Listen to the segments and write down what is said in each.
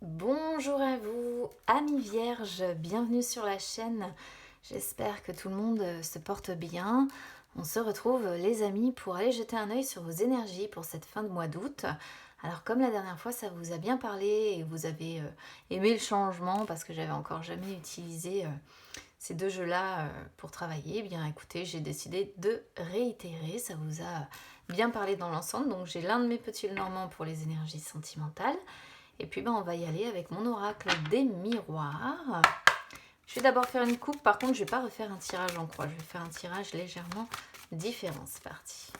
Bonjour à vous, amis vierges, bienvenue sur la chaîne. J'espère que tout le monde se porte bien. On se retrouve les amis pour aller jeter un œil sur vos énergies pour cette fin de mois d'août. Alors comme la dernière fois ça vous a bien parlé et vous avez aimé le changement parce que j'avais encore jamais utilisé ces deux jeux-là pour travailler, eh bien écoutez, j'ai décidé de réitérer, ça vous a bien parlé dans l'ensemble. Donc j'ai l'un de mes petits normands pour les énergies sentimentales. Et puis on va y aller avec mon oracle des miroirs. Je vais d'abord faire une coupe, par contre je ne vais pas refaire un tirage en croix, je vais faire un tirage légèrement différent. C'est parti.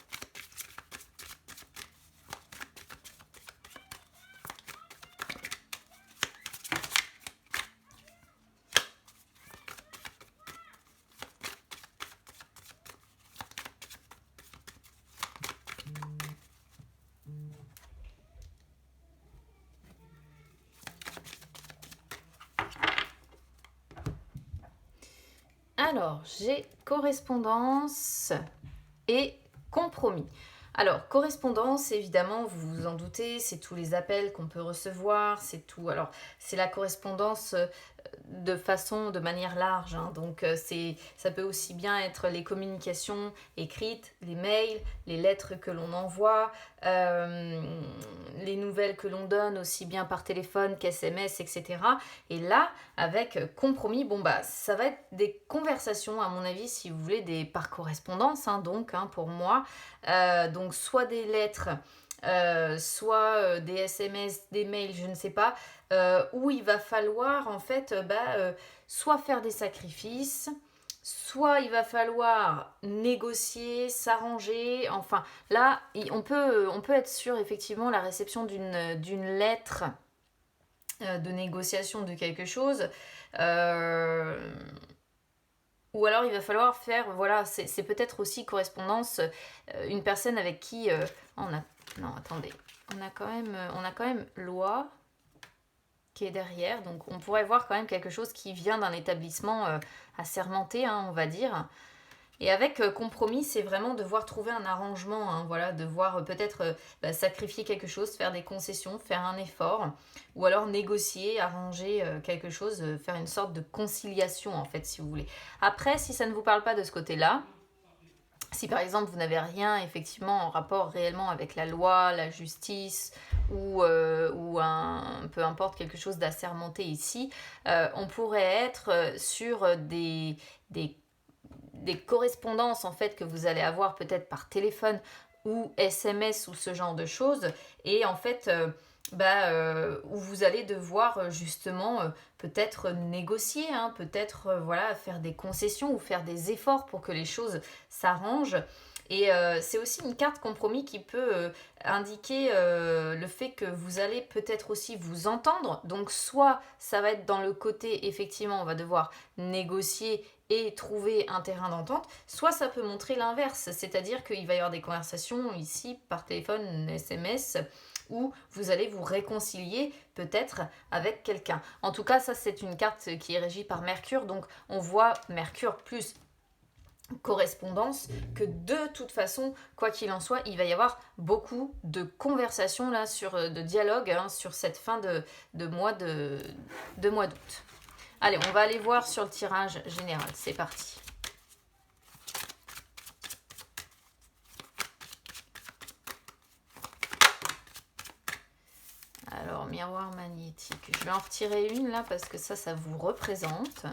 Alors, j'ai correspondance et compromis. Alors, correspondance, évidemment, vous vous en doutez, c'est tous les appels qu'on peut recevoir, c'est tout. Alors, c'est la correspondance de manière large, hein. Donc ça peut aussi bien être les communications écrites, les mails, les lettres que l'on envoie, les nouvelles que l'on donne aussi bien par téléphone qu'SMS, etc. Et là, avec compromis, ça va être des conversations, à mon avis, si vous voulez, par correspondance, hein, donc pour moi, donc soit des lettres, soit des SMS, des mails, je ne sais pas, où il va falloir en fait soit faire des sacrifices, soit il va falloir négocier, s'arranger. Enfin, là, on peut être sûr effectivement la réception d'une lettre de négociation de quelque chose. Ou alors il va falloir faire, voilà, c'est peut-être aussi correspondance, une personne avec qui on a... Non, attendez, on a quand même loi qui est derrière, donc on pourrait voir quand même quelque chose qui vient d'un établissement assermenté, hein, on va dire. Et avec compromis, c'est vraiment devoir trouver un arrangement, hein, voilà, devoir peut-être sacrifier quelque chose, faire des concessions, faire un effort, ou alors négocier, arranger quelque chose, faire une sorte de conciliation en fait, si vous voulez. Après, si ça ne vous parle pas de ce côté-là, si par exemple vous n'avez rien effectivement en rapport réellement avec la loi, la justice ou peu importe quelque chose d'assermenté ici, on pourrait être sur des correspondances en fait que vous allez avoir peut-être par téléphone ou SMS ou ce genre de choses, et en fait où vous allez devoir justement peut-être négocier, hein, peut-être voilà, faire des concessions ou faire des efforts pour que les choses s'arrangent. Et c'est aussi une carte compromis qui peut indiquer le fait que vous allez peut-être aussi vous entendre. Donc soit ça va être dans le côté, effectivement, on va devoir négocier et trouver un terrain d'entente, soit ça peut montrer l'inverse, c'est-à-dire qu'il va y avoir des conversations ici par téléphone, SMS, où vous allez vous réconcilier peut-être avec quelqu'un. En tout cas, ça c'est une carte qui est régie par Mercure, donc on voit Mercure plus correspondance, que de toute façon, quoi qu'il en soit, il va y avoir beaucoup de conversations là, de dialogue, hein, sur cette fin de mois d'août. Allez, on va aller voir sur le tirage général. C'est parti. Alors, miroir magnétique. Je vais en retirer une là parce que ça vous représente.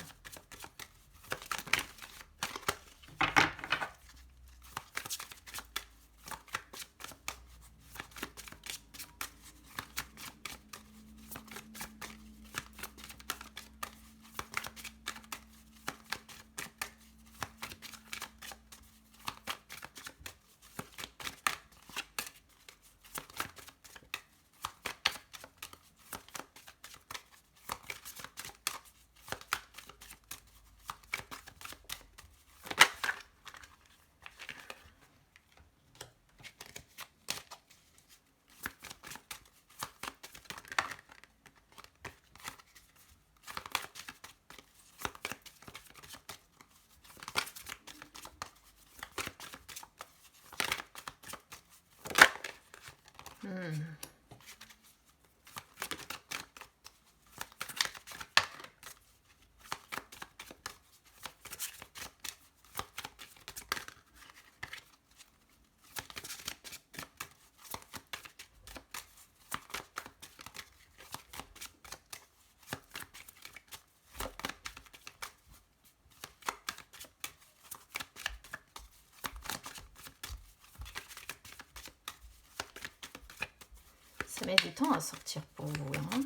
met du temps à sortir pour vous. Hein.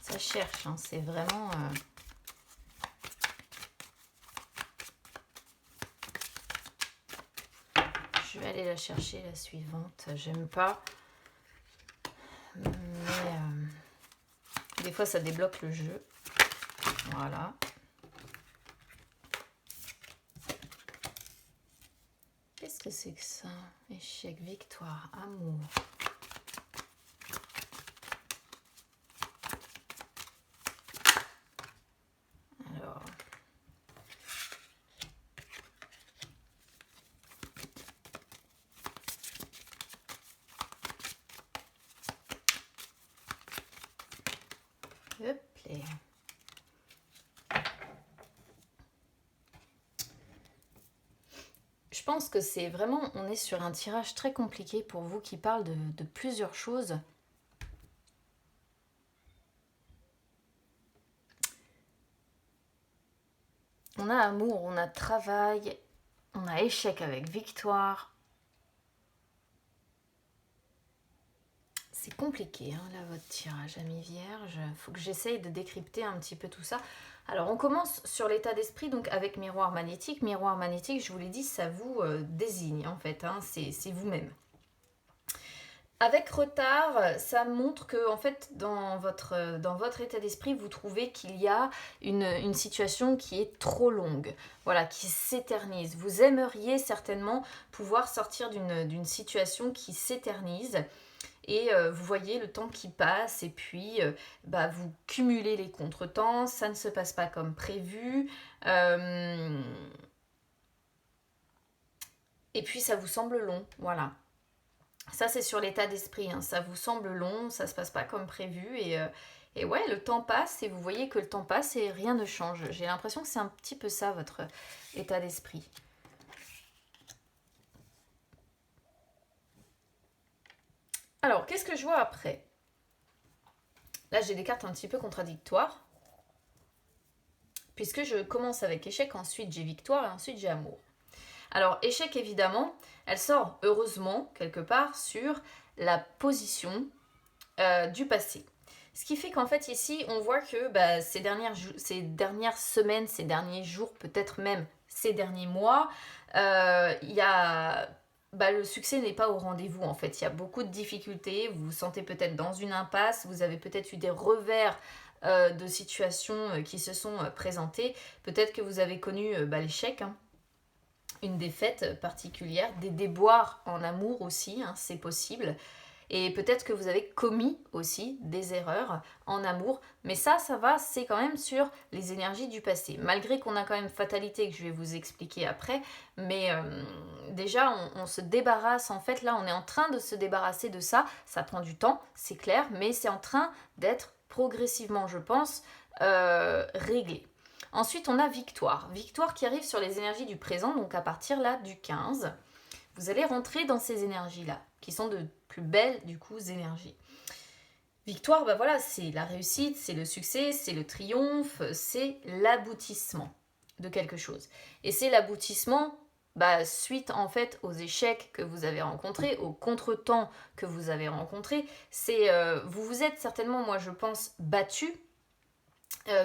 Ça cherche, hein, c'est vraiment... Je vais aller la chercher, la suivante. J'aime pas. Mais des fois, ça débloque le jeu. Voilà. Qu'est-ce que c'est que ça? Échec, victoire, amour. Alors. Hop là. Je pense que c'est vraiment, on est sur un tirage très compliqué pour vous qui parle de plusieurs choses. On a amour, on a travail, on a échec avec victoire. C'est compliqué, hein, là, votre tirage, ami Vierge. Il faut que j'essaye de décrypter un petit peu tout ça. Alors, on commence sur l'état d'esprit, donc avec miroir magnétique. Miroir magnétique, je vous l'ai dit, ça vous désigne, en fait. Hein, c'est vous-même. Avec retard, ça montre que, en fait, dans votre état d'esprit, vous trouvez qu'il y a une situation qui est trop longue, voilà, qui s'éternise. Vous aimeriez certainement pouvoir sortir d'une situation qui s'éternise. Et vous voyez le temps qui passe et puis vous cumulez les contretemps, ça ne se passe pas comme prévu. Et puis ça vous semble long, voilà. Ça c'est sur l'état d'esprit, hein. Ça vous semble long, ça ne se passe pas comme prévu et ouais, le temps passe et vous voyez que le temps passe et rien ne change. J'ai l'impression que c'est un petit peu ça votre état d'esprit. Alors, qu'est-ce que je vois après? Là, j'ai des cartes un petit peu contradictoires. Puisque je commence avec échec, ensuite j'ai victoire et ensuite j'ai amour. Alors, échec, évidemment, elle sort heureusement, quelque part, sur la position du passé. Ce qui fait qu'en fait, ici, on voit que ces dernières semaines, ces derniers jours, peut-être même ces derniers mois, il y a... le succès n'est pas au rendez-vous en fait, il y a beaucoup de difficultés, vous vous sentez peut-être dans une impasse, vous avez peut-être eu des revers de situations qui se sont présentées, peut-être que vous avez connu l'échec, hein, une défaite particulière, des déboires en amour aussi, hein, c'est possible. Et peut-être que vous avez commis aussi des erreurs en amour. Mais ça va, c'est quand même sur les énergies du passé. Malgré qu'on a quand même fatalité que je vais vous expliquer après. Mais déjà, on se débarrasse. En fait, là, on est en train de se débarrasser de ça. Ça prend du temps, c'est clair. Mais c'est en train d'être progressivement, je pense, réglé. Ensuite, on a victoire. Victoire qui arrive sur les énergies du présent. Donc à partir là du 15, vous allez rentrer dans ces énergies-là, qui sont de plus belles, du coup, énergies. Victoire, voilà, c'est la réussite, c'est le succès, c'est le triomphe, c'est l'aboutissement de quelque chose. Et c'est l'aboutissement suite, en fait, aux échecs que vous avez rencontrés, aux contretemps que vous avez rencontrés. C'est, vous vous êtes certainement, moi, je pense, battu,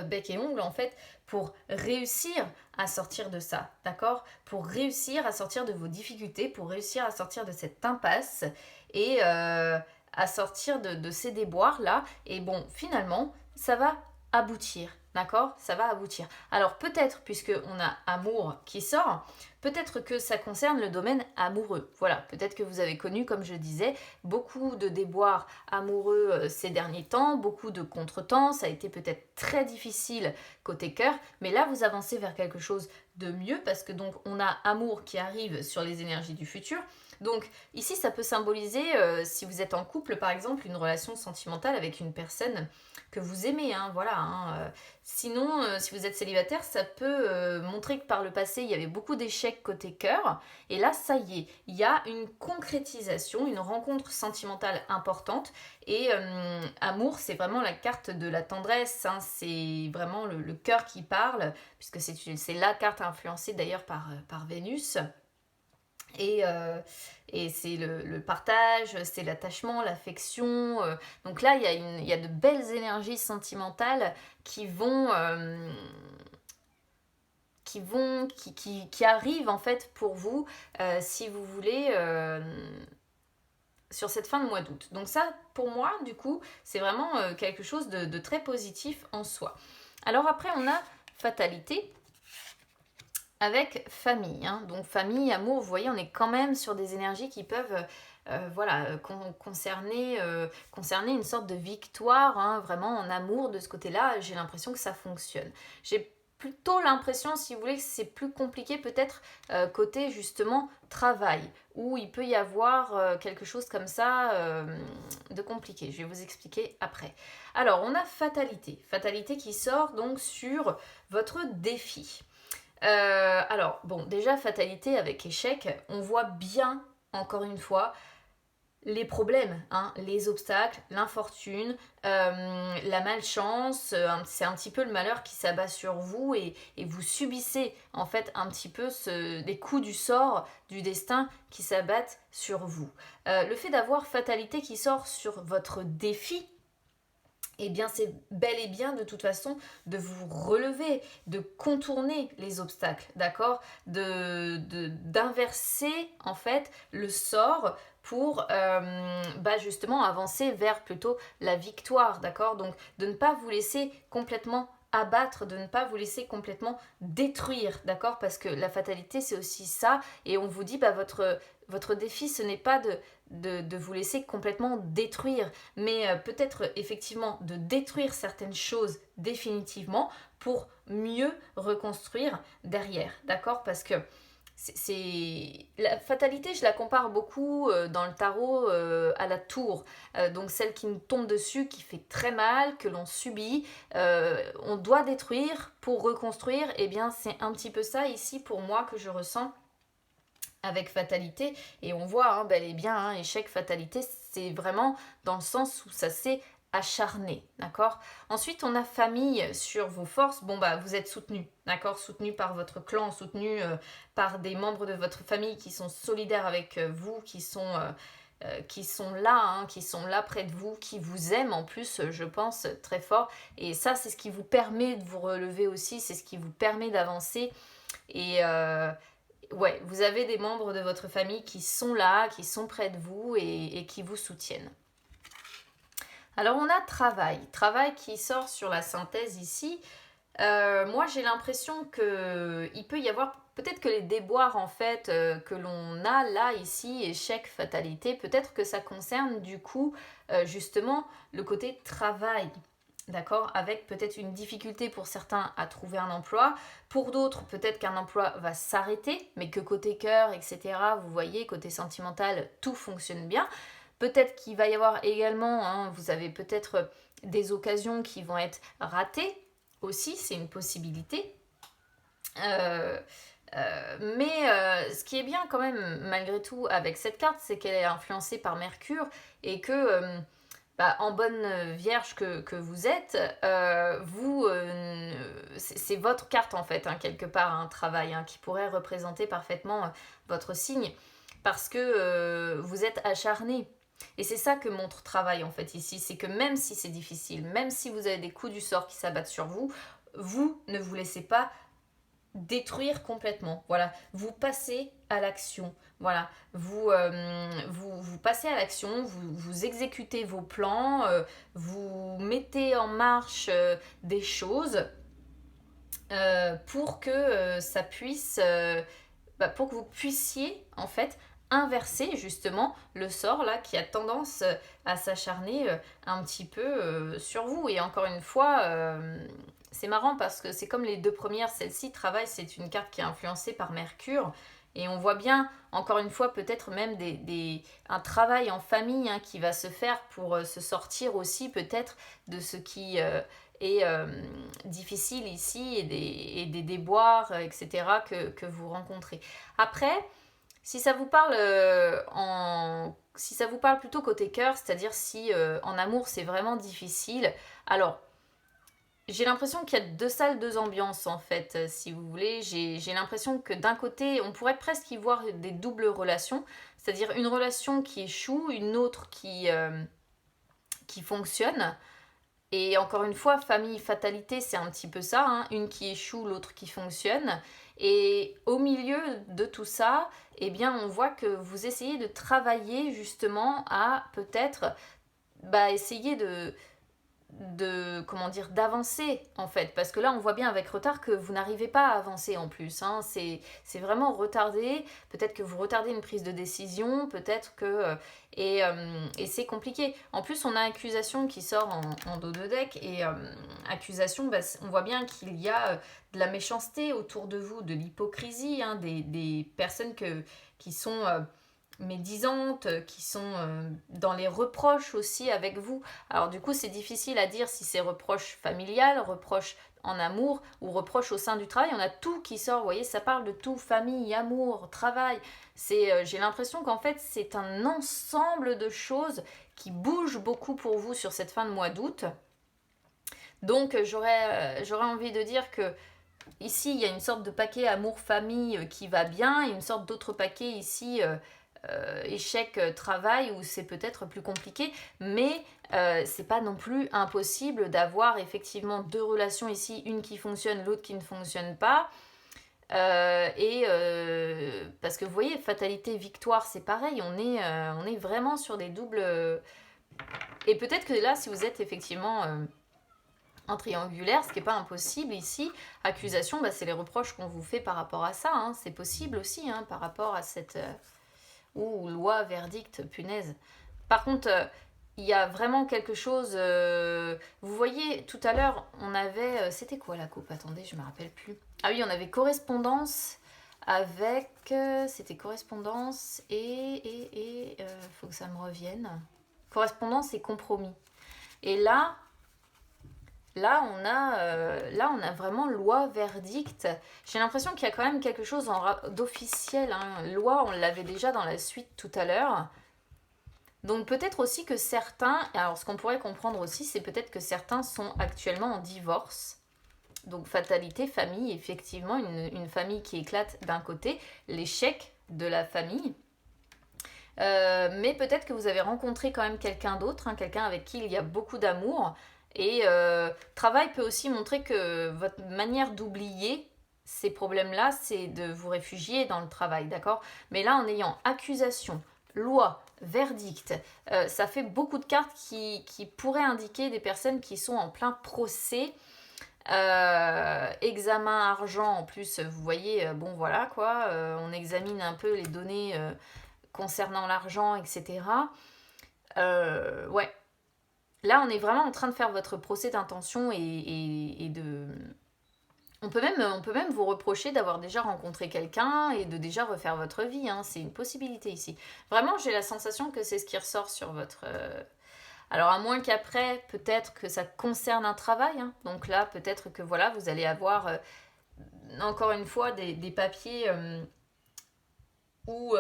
bec et ongle, en fait, pour réussir à sortir de ça, d'accord? Pour réussir à sortir de vos difficultés, pour réussir à sortir de cette impasse et à sortir de ces déboires-là. Et bon, finalement, ça va aboutir, d'accord? Ça va aboutir. Alors peut-être, puisqu'on a amour qui sort, peut-être que ça concerne le domaine amoureux. Voilà, peut-être que vous avez connu, comme je disais, beaucoup de déboires amoureux ces derniers temps, beaucoup de contretemps, ça a été peut-être très difficile côté cœur, mais là vous avancez vers quelque chose de mieux parce que donc on a amour qui arrive sur les énergies du futur. Donc ici ça peut symboliser, si vous êtes en couple par exemple, une relation sentimentale avec une personne que vous aimez, hein, voilà. Hein. Sinon, si vous êtes célibataire, ça peut montrer que par le passé, il y avait beaucoup d'échecs côté cœur. Et là, ça y est, il y a une concrétisation, une rencontre sentimentale importante. Et amour, c'est vraiment la carte de la tendresse, hein, c'est vraiment le cœur qui parle, puisque c'est la carte influencée d'ailleurs par Vénus. Et, euh, et c'est le partage, c'est l'attachement, l'affection. Donc là, il y a de belles énergies sentimentales qui vont, qui arrivent en fait pour vous, si vous voulez, sur cette fin de mois d'août. Donc ça, pour moi, du coup, c'est vraiment quelque chose de très positif en soi. Alors après, on a fatalité avec famille. Hein. Donc famille, amour, vous voyez, on est quand même sur des énergies qui peuvent concerner une sorte de victoire, hein, vraiment en amour de ce côté-là. J'ai l'impression que ça fonctionne. J'ai plutôt l'impression, si vous voulez, que c'est plus compliqué peut-être côté justement travail, où il peut y avoir quelque chose comme ça de compliqué. Je vais vous expliquer après. Alors, on a fatalité. Fatalité qui sort donc sur votre défi. Alors, bon, déjà, fatalité avec échec, on voit bien, encore une fois, les problèmes, hein, les obstacles, l'infortune, la malchance, c'est un petit peu le malheur qui s'abat sur vous et vous subissez en fait un petit peu les coups du sort, du destin qui s'abattent sur vous. Le fait d'avoir fatalité qui sort sur votre défi, eh bien c'est bel et bien de toute façon de vous relever, de contourner les obstacles, d'accord, d'inverser en fait le sort pour justement avancer vers plutôt la victoire, d'accord, donc de ne pas vous laisser complètement abattre, de ne pas vous laisser complètement détruire, d'accord, parce que la fatalité c'est aussi ça, et on vous dit votre défi ce n'est pas de vous laisser complètement détruire, mais peut-être effectivement de détruire certaines choses définitivement pour mieux reconstruire derrière, d'accord, parce que la fatalité, je la compare beaucoup dans le tarot à la tour, donc celle qui nous tombe dessus, qui fait très mal, que l'on subit, on doit détruire pour reconstruire. Et bien c'est un petit peu ça ici pour moi que je ressens avec fatalité, et on voit bel et bien, hein, échec, fatalité, c'est vraiment dans le sens où ça s'est acharné, d'accord. Ensuite, on a famille sur vos forces. Bon, bah, vous êtes soutenu, d'accord, soutenu par votre clan, soutenu par des membres de votre famille qui sont solidaires avec vous, qui sont là, hein, qui sont là près de vous, qui vous aiment en plus, je pense, très fort. Et ça, c'est ce qui vous permet de vous relever aussi, c'est ce qui vous permet d'avancer. Et ouais, vous avez des membres de votre famille qui sont là, qui sont près de vous et qui vous soutiennent. Alors on a travail. Travail qui sort sur la synthèse ici. Moi j'ai l'impression qu'il peut y avoir peut-être que les déboires en fait que l'on a là ici, échec, fatalité, peut-être que ça concerne du coup justement le côté travail. D'accord, avec peut-être une difficulté pour certains à trouver un emploi, pour d'autres peut-être qu'un emploi va s'arrêter, mais que côté cœur, etc., vous voyez, côté sentimental, tout fonctionne bien. Peut-être qu'il va y avoir également, hein, vous avez peut-être des occasions qui vont être ratées aussi, c'est une possibilité. Ce qui est bien quand même malgré tout avec cette carte, c'est qu'elle est influencée par Mercure et que en bonne vierge que vous êtes, c'est votre carte en fait, hein, quelque part, un travail hein, qui pourrait représenter parfaitement votre signe, parce que vous êtes acharné. Et c'est ça que montre travail en fait ici, c'est que même si c'est difficile, même si vous avez des coups du sort qui s'abattent sur vous, vous ne vous laissez pas détruire complètement. Voilà, vous passez à l'action. Voilà, vous passez à l'action, vous exécutez vos plans, vous mettez en marche des choses pour que ça puisse, pour que vous puissiez en fait inverser justement le sort là qui a tendance à s'acharner un petit peu sur vous. Et encore une fois, c'est marrant parce que c'est comme les deux premières, celle-ci, travail, c'est une carte qui est influencée par Mercure. Et on voit bien, encore une fois, peut-être même un travail en famille hein, qui va se faire pour se sortir aussi peut-être de ce qui est difficile ici et des déboires, etc. que vous rencontrez. Après, si ça vous parle si ça vous parle plutôt côté cœur, c'est-à-dire si en amour c'est vraiment difficile, alors J'ai l'impression qu'il y a deux salles, deux ambiances en fait, si vous voulez. J'ai l'impression que d'un côté, on pourrait presque y voir des doubles relations, c'est-à-dire une relation qui échoue, une autre qui fonctionne. Et encore une fois, famille, fatalité, c'est un petit peu ça, hein. Une qui échoue, l'autre qui fonctionne. Et au milieu de tout ça, eh bien, on voit que vous essayez de travailler justement à peut-être essayer comment dire, d'avancer en fait, parce que là on voit bien avec retard que vous n'arrivez pas à avancer en plus, hein. C'est vraiment retardé, peut-être que vous retardez une prise de décision, peut-être que et c'est compliqué. En plus on a accusation qui sort en dos de deck, et accusation, on voit bien qu'il y a de la méchanceté autour de vous, de l'hypocrisie, hein, des personnes qui sont médisantes, qui sont dans les reproches aussi avec vous. Alors du coup, c'est difficile à dire si c'est reproche familial, reproche en amour ou reproche au sein du travail. On a tout qui sort, vous voyez, ça parle de tout, famille, amour, travail. J'ai l'impression qu'en fait, c'est un ensemble de choses qui bougent beaucoup pour vous sur cette fin de mois d'août. Donc j'aurais envie de dire que ici, il y a une sorte de paquet amour-famille qui va bien, et une sorte d'autre paquet ici échec travail où c'est peut-être plus compliqué, mais c'est pas non plus impossible d'avoir effectivement deux relations ici, une qui fonctionne, l'autre qui ne fonctionne pas. Parce que vous voyez, fatalité, victoire, c'est pareil, on est vraiment sur des doubles. Et peut-être que là, si vous êtes effectivement en triangulaire, ce qui n'est pas impossible ici, accusation, c'est les reproches qu'on vous fait par rapport à ça, hein. C'est possible aussi, hein, par rapport à cette. Ouh, loi, verdict, punaise. Par contre, il y a vraiment quelque chose. Vous voyez, tout à l'heure, on avait. C'était quoi la coupe? Attendez, je me rappelle plus. Ah oui, on avait correspondance avec. C'était correspondance et faut que ça me revienne. Correspondance et compromis. Et là, on a vraiment loi, verdict. J'ai l'impression qu'il y a quand même quelque chose d'officiel, hein. Loi, on l'avait déjà dans la suite tout à l'heure. Donc peut-être aussi que certains, alors ce qu'on pourrait comprendre aussi, c'est peut-être que certains sont actuellement en divorce. Donc fatalité, famille, effectivement, une famille qui éclate d'un côté, l'échec de la famille. Mais peut-être que vous avez rencontré quand même quelqu'un d'autre, hein, quelqu'un avec qui il y a beaucoup d'amour. Et travail peut aussi montrer que votre manière d'oublier ces problèmes-là, c'est de vous réfugier dans le travail, d'accord? Mais là, en ayant accusation, loi, verdict, ça fait beaucoup de cartes qui pourraient indiquer des personnes qui sont en plein procès. Examen argent, en plus, vous voyez, bon voilà quoi, on examine un peu les données concernant l'argent, etc. Ouais. Là, on est vraiment en train de faire votre procès d'intention et de... on peut même vous reprocher d'avoir déjà rencontré quelqu'un et de déjà refaire votre vie, hein. C'est une possibilité ici. Vraiment, j'ai la sensation que c'est ce qui ressort sur votre... Alors, à moins qu'après, peut-être que ça concerne un travail, hein. Donc là, peut-être que voilà, vous allez avoir, encore une fois, des papiers où...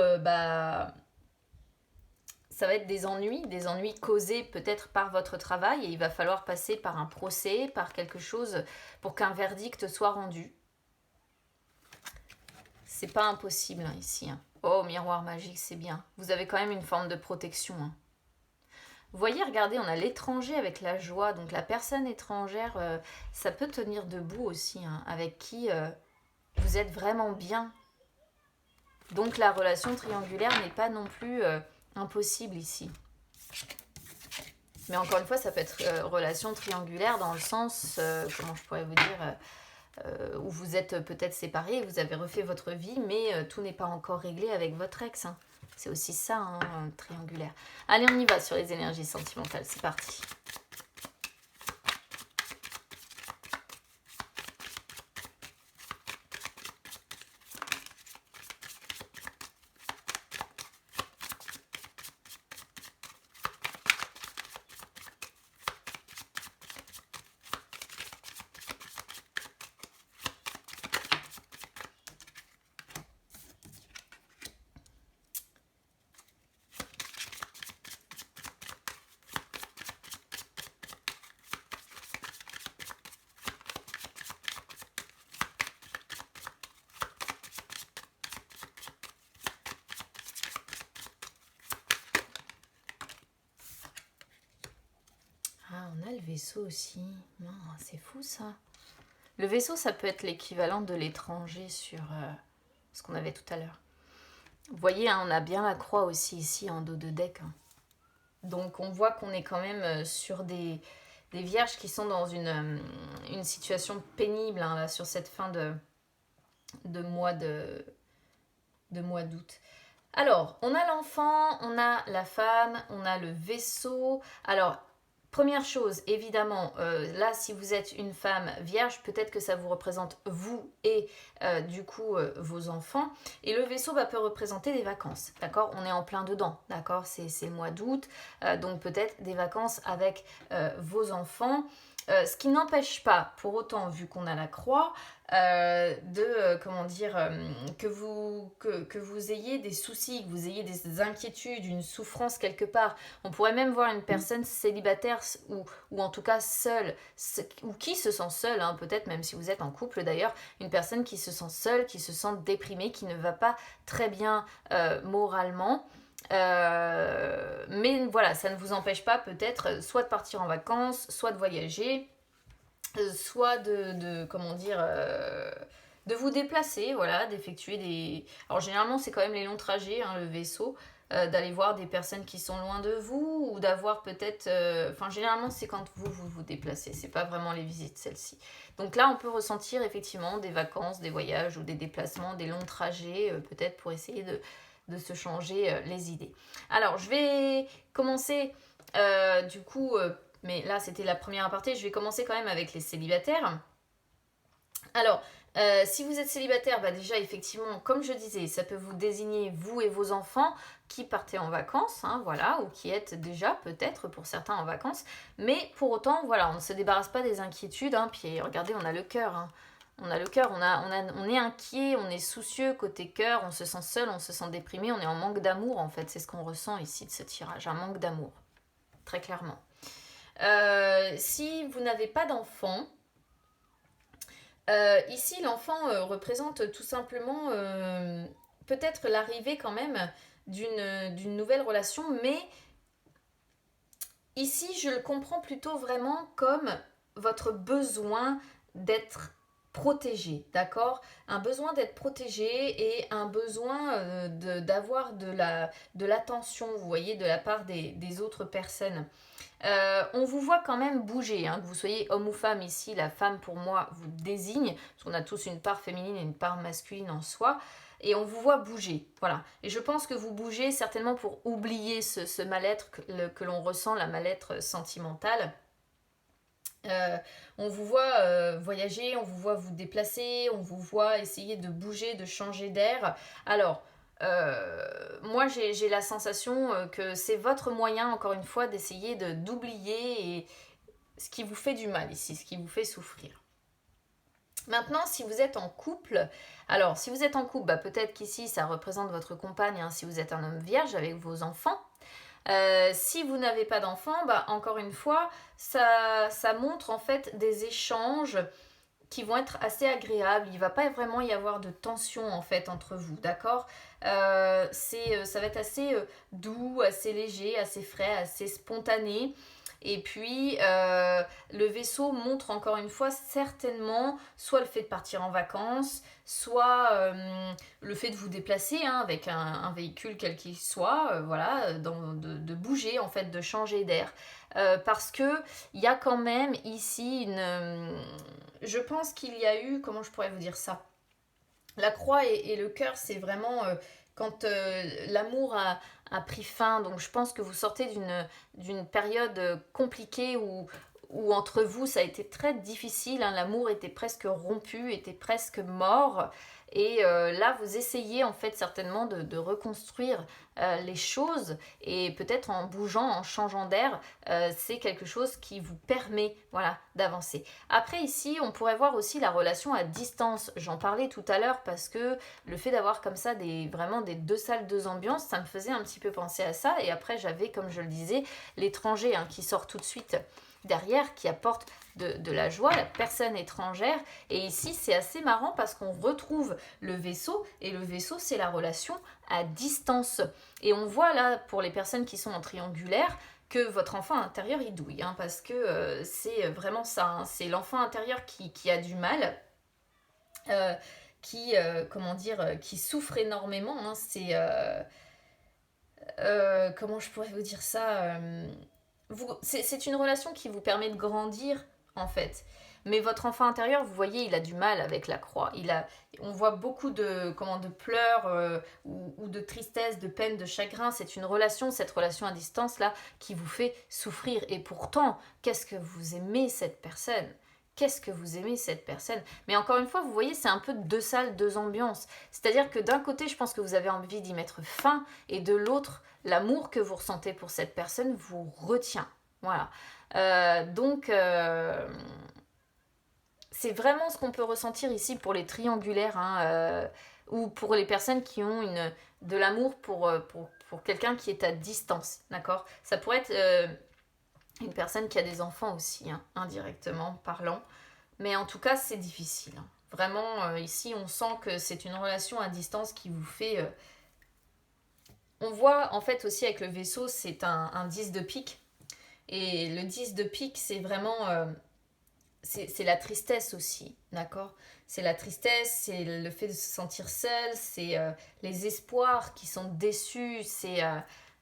ça va être des ennuis causés peut-être par votre travail, et il va falloir passer par un procès, par quelque chose pour qu'un verdict soit rendu. C'est pas impossible, hein, ici, hein. Oh, miroir magique, c'est bien. Vous avez quand même une forme de protection, hein. Vous voyez, regardez, on a l'étranger avec la joie, donc la personne étrangère, ça peut tenir debout aussi, hein, avec qui vous êtes vraiment bien. Donc la relation triangulaire n'est pas non plus impossible ici. Mais encore une fois, ça peut être relation triangulaire dans le sens, comment je pourrais vous dire, où vous êtes peut-être séparés, vous avez refait votre vie, mais tout n'est pas encore réglé avec votre ex, hein. C'est aussi ça, hein, triangulaire. Allez, on y va sur les énergies sentimentales, c'est parti. on a le vaisseau aussi. Non, c'est fou ça. Le vaisseau, ça peut être l'équivalent de l'étranger sur ce qu'on avait tout à l'heure. Vous voyez, hein, on a bien la croix aussi ici en dos de deck. Hein. Donc on voit qu'on est quand même sur des vierges qui sont dans une situation pénible hein, là, sur cette fin de mois d'août. Alors, on a l'enfant, on a la femme, on a le vaisseau. Alors, première chose, évidemment, là, si vous êtes une femme vierge, peut-être que ça vous représente vous et du coup vos enfants. Et le vaisseau peut représenter des vacances, d'accord? On est en plein dedans, d'accord? C'est le mois d'août, donc peut-être des vacances avec vos enfants. Ce qui n'empêche pas, pour autant, vu qu'on a la croix, que vous ayez des soucis, que vous ayez des inquiétudes, une souffrance quelque part. On pourrait même voir une personne célibataire ou en tout cas seule, ou qui se sent seule, hein, peut-être même si vous êtes en couple d'ailleurs, une personne qui se sent seule, qui se sent déprimée, qui ne va pas très bien moralement. Mais voilà, ça ne vous empêche pas peut-être soit de partir en vacances, soit de voyager, soit de vous déplacer, voilà, d'effectuer des... Alors généralement c'est quand même les longs trajets, hein, le vaisseau, d'aller voir des personnes qui sont loin de vous, ou d'avoir peut-être... Enfin généralement c'est quand vous déplacez, c'est pas vraiment les visites celles-ci. Donc là on peut ressentir effectivement des vacances, des voyages ou des déplacements, des longs trajets, peut-être pour essayer de se changer les idées. Alors, je vais commencer mais là c'était la première aparté, je vais commencer quand même avec les célibataires. Alors, si vous êtes célibataire, déjà effectivement, comme je disais, ça peut vous désigner vous et vos enfants qui partez en vacances, hein, voilà, ou qui êtes déjà peut-être pour certains en vacances, mais pour autant, voilà, on ne se débarrasse pas des inquiétudes, hein, puis regardez, on a le cœur, hein. On a le cœur, on est inquiet, on est soucieux côté cœur, on se sent seul, on se sent déprimé, on est en manque d'amour en fait, c'est ce qu'on ressent ici de ce tirage, un manque d'amour, très clairement. Si vous n'avez pas d'enfant, ici l'enfant représente tout simplement peut-être l'arrivée quand même d'une nouvelle relation, mais ici je le comprends plutôt vraiment comme votre besoin d'être protégé, d'accord? Un besoin d'être protégé et un besoin d'avoir de l'attention, vous voyez, de la part des autres personnes. On vous voit quand même bouger, hein, que vous soyez homme ou femme ici, la femme pour moi vous désigne, parce qu'on a tous une part féminine et une part masculine en soi, et on vous voit bouger, voilà. Et je pense que vous bougez certainement pour oublier ce mal-être que l'on ressent, la mal-être sentimentale. On vous voit voyager, on vous voit vous déplacer, on vous voit essayer de bouger, de changer d'air. Alors, moi j'ai la sensation que c'est votre moyen, encore une fois, d'essayer d'oublier ce qui vous fait du mal ici, ce qui vous fait souffrir. Maintenant, si vous êtes en couple, alors si vous êtes en couple, peut-être qu'ici ça représente votre compagne, hein, si vous êtes un homme vierge avec vos enfants. Si vous n'avez pas d'enfants, encore une fois, ça montre en fait des échanges qui vont être assez agréables. Il ne va pas vraiment y avoir de tension en fait entre vous, d'accord? Ça va être assez doux, assez léger, assez frais, assez spontané. Et puis, le vaisseau montre encore une fois certainement soit le fait de partir en vacances, soit le fait de vous déplacer hein, avec un véhicule quel qu'il soit, voilà, de bouger en fait, de changer d'air. Parce que il y a quand même ici je pense qu'il y a eu, comment je pourrais vous dire ça? La croix et le cœur, c'est vraiment quand l'amour a pris fin. Donc je pense que vous sortez d'une période compliquée où entre vous ça a été très difficile, hein, l'amour était presque rompu, était presque mort. Et là, vous essayez en fait certainement de reconstruire les choses et peut-être en bougeant, en changeant d'air, c'est quelque chose qui vous permet voilà, d'avancer. Après ici, on pourrait voir aussi la relation à distance. J'en parlais tout à l'heure parce que le fait d'avoir comme ça vraiment des deux salles, deux ambiances, ça me faisait un petit peu penser à ça. Et après, j'avais, comme je le disais, l'étranger hein, qui sort tout de suite derrière, qui apporte de la joie, la personne étrangère. Et ici, c'est assez marrant parce qu'on retrouve le vaisseau, et le vaisseau, c'est la relation à distance. Et on voit là, pour les personnes qui sont en triangulaire, que votre enfant intérieur il douille, hein, parce que c'est vraiment ça, hein, c'est l'enfant intérieur qui a du mal, euh, comment dire, qui souffre énormément, hein, comment je pourrais vous dire ça, c'est une relation qui vous permet de grandir en fait. Mais votre enfant intérieur, vous voyez, il a du mal avec la croix. On voit beaucoup de pleurs ou de tristesse, de peine, de chagrin. C'est une relation, cette relation à distance là, qui vous fait souffrir. Et pourtant, qu'est-ce que vous aimez cette personne? Qu'est-ce que vous aimez cette personne? Mais encore une fois, vous voyez, c'est un peu deux salles, deux ambiances. C'est-à-dire que d'un côté, je pense que vous avez envie d'y mettre fin, et de l'autre, l'amour que vous ressentez pour cette personne vous retient. Voilà. Donc, c'est vraiment ce qu'on peut ressentir ici pour les triangulaires, hein, ou pour les personnes qui ont de l'amour pour quelqu'un qui est à distance, d'accord? Ça pourrait être une personne qui a des enfants aussi, hein, indirectement parlant. Mais en tout cas, c'est difficile, hein. Vraiment, ici, on sent que c'est une relation à distance qui vous fait... On voit, en fait, aussi avec le vaisseau, c'est un 10 de pique. Et le 10 de pique, c'est vraiment... c'est la tristesse aussi, d'accord? C'est la tristesse, c'est le fait de se sentir seul, c'est les espoirs qui sont déçus, c'est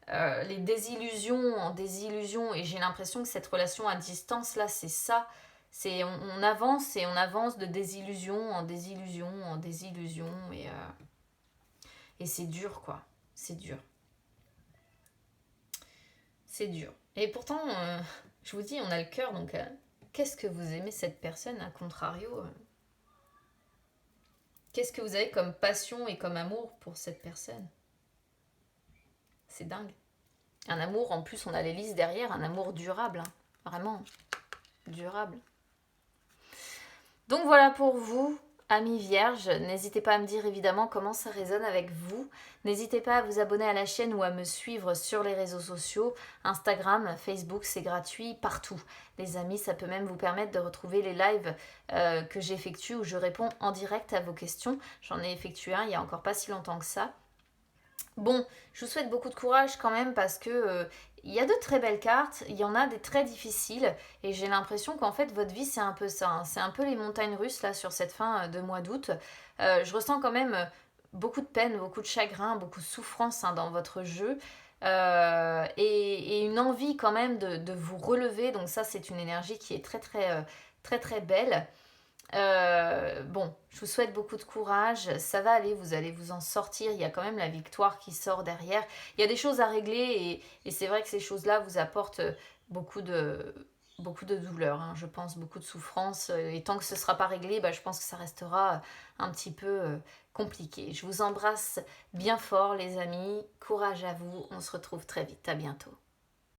les désillusions en désillusions. Et j'ai l'impression que cette relation à distance, là, c'est ça. On avance et on avance de désillusion en désillusion en désillusion. Et c'est dur, quoi. C'est dur. C'est dur. Et pourtant, je vous dis, on a le cœur, donc qu'est-ce que vous aimez cette personne, à contrario? Qu'est-ce que vous avez comme passion et comme amour pour cette personne? C'est dingue. Un amour, en plus, on a les listes derrière, un amour durable, hein. Vraiment, durable. Donc voilà pour vous, amis vierges. N'hésitez pas à me dire évidemment comment ça résonne avec vous. N'hésitez pas à vous abonner à la chaîne ou à me suivre sur les réseaux sociaux. Instagram, Facebook, c'est gratuit partout. Les amis, ça peut même vous permettre de retrouver les lives que j'effectue où je réponds en direct à vos questions. J'en ai effectué un il n'y a encore pas si longtemps que ça. Bon, je vous souhaite beaucoup de courage quand même parce que il y a de très belles cartes, il y en a des très difficiles et j'ai l'impression qu'en fait votre vie c'est un peu ça, hein. C'est un peu les montagnes russes là sur cette fin de mois d'août. Je ressens quand même beaucoup de peine, beaucoup de chagrin, beaucoup de souffrance, hein, dans votre jeu. Et une envie quand même de vous relever, donc ça c'est une énergie qui est très très belle. Bon, je vous souhaite beaucoup de courage, ça va aller, vous allez vous en sortir, il y a quand même la victoire qui sort derrière. Il y a des choses à régler et c'est vrai que ces choses-là vous apportent beaucoup de douleur, hein, je pense, beaucoup de souffrance. Et tant que ce ne sera pas réglé, bah, je pense que ça restera un petit peu compliqué. Je vous embrasse bien fort les amis, courage à vous, on se retrouve très vite, à bientôt.